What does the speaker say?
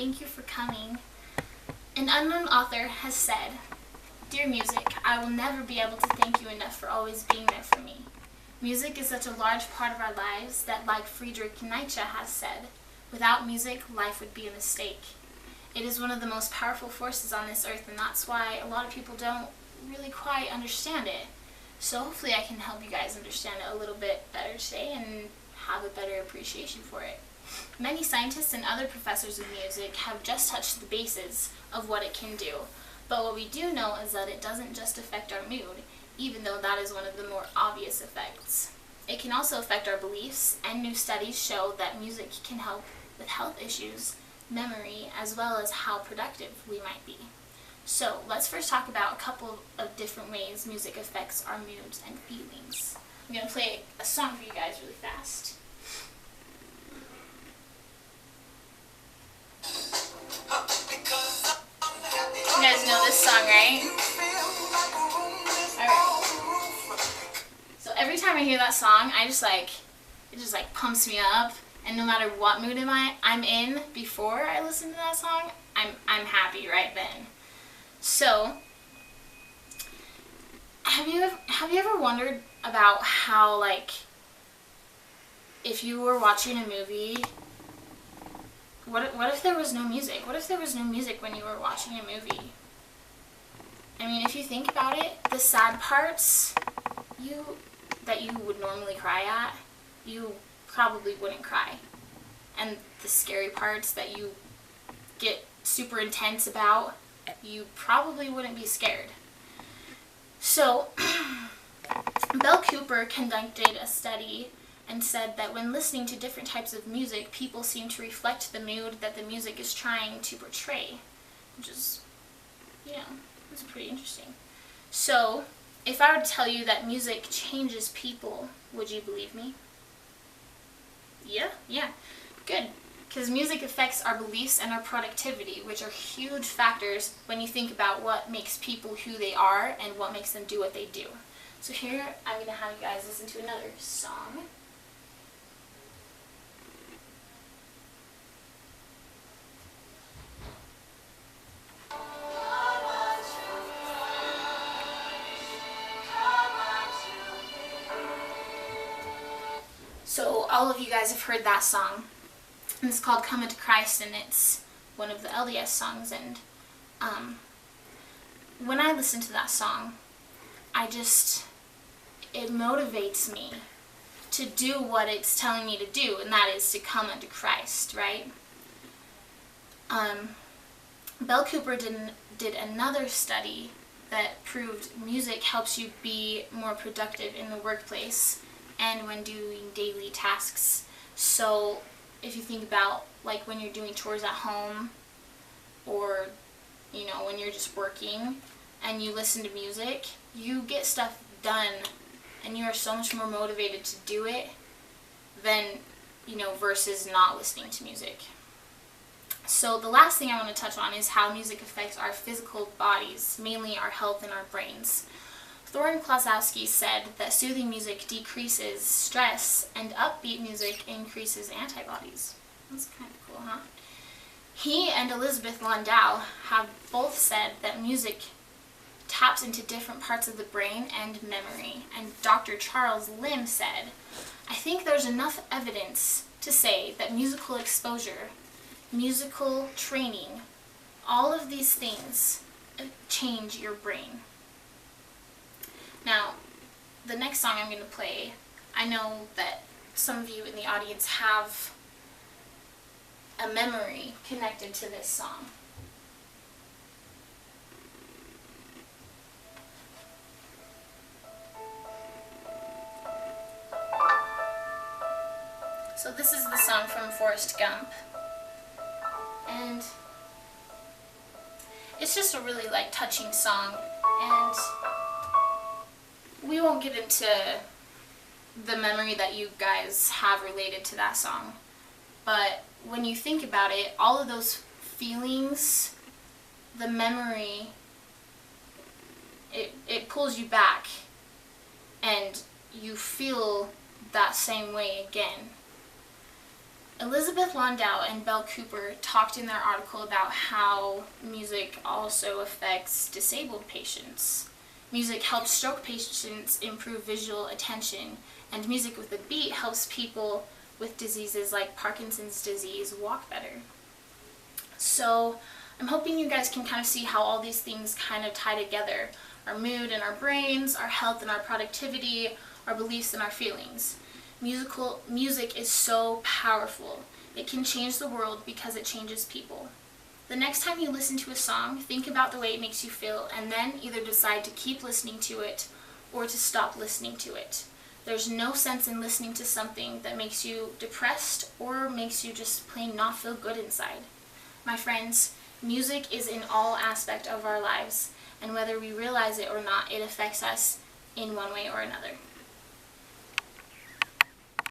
Thank you for coming. An unknown author has said, "Dear music, I will never be able to thank you enough for always being there for me. Music is such a large part of our lives that, like Friedrich Nietzsche has said, without music, life would be a mistake. It is one of the most powerful forces on this earth, and that's why a lot of people don't really quite understand it. So hopefully I can help you guys understand it a little bit better today and have a better appreciation for it. Many scientists and other professors of music have just touched the bases of what it can do, but what we do know is that it doesn't just affect our mood, even though that is one of the more obvious effects. It can also affect our beliefs, and new studies show that music can help with health issues, memory, as well as how productive we might be. So let's first talk about a couple of different ways music affects our moods and feelings. I'm going to play a song for you guys really fast. You guys know this song, right? Alright. So every time I hear that song, it just pumps me up. And no matter what mood I'm in before I listen to that song, I'm happy right then. So, have you ever wondered about how, if you were watching a movie, what if there was no music? What if there was no music when you were watching a movie? I mean, if you think about it, the sad parts that you would normally cry at, you probably wouldn't cry. And the scary parts that you get super intense about, you probably wouldn't be scared. So, Bell Cooper conducted a study and said that when listening to different types of music, people seem to reflect the mood that the music is trying to portray, which is, it's pretty interesting. So, if I were to tell you that music changes people, would you believe me? Yeah, good. Because music affects our beliefs and our productivity, which are huge factors when you think about what makes people who they are and what makes them do what they do. So here, I'm going to have you guys listen to another song. So all of you guys have heard that song. And it's called Come Unto Christ, and it's one of the LDS songs. And when I listen to that song, it motivates me to do what it's telling me to do, and that is to come unto Christ, right? Bell Cooper did another study that proved music helps you be more productive in the workplace and when doing daily tasks. So if you think about when you're doing chores at home, or when you're just working and you listen to music, you get stuff done and you are so much more motivated to do it than versus not listening to music. So the last thing I want to touch on is how music affects our physical bodies, mainly our health and our brains. Thorin Klosowski said that soothing music decreases stress and upbeat music increases antibodies. That's kind of cool, huh? He and Elizabeth Landau have both said that music taps into different parts of the brain and memory. And Dr. Charles Lim said, "I think there's enough evidence to say that musical exposure, musical training, all of these things change your brain." Now, the next song I'm going to play, I know that some of you in the audience have a memory connected to this song. So this is the song from Forrest Gump, and it's just a really touching song, and we won't get into the memory that you guys have related to that song, but when you think about it, all of those feelings, the memory, it pulls you back, and you feel that same way again. Elizabeth Landau and Belle Cooper talked in their article about how music also affects disabled patients. Music helps stroke patients improve visual attention, and music with a beat helps people with diseases like Parkinson's disease walk better. So I'm hoping you guys can kind of see how all these things kind of tie together. Our mood and our brains, our health and our productivity, our beliefs and our feelings. Music is so powerful. It can change the world because it changes people. The next time you listen to a song, think about the way it makes you feel and then either decide to keep listening to it or to stop listening to it. There's no sense in listening to something that makes you depressed or makes you just plain not feel good inside. My friends, music is in all aspects of our lives, and whether we realize it or not, it affects us in one way or another.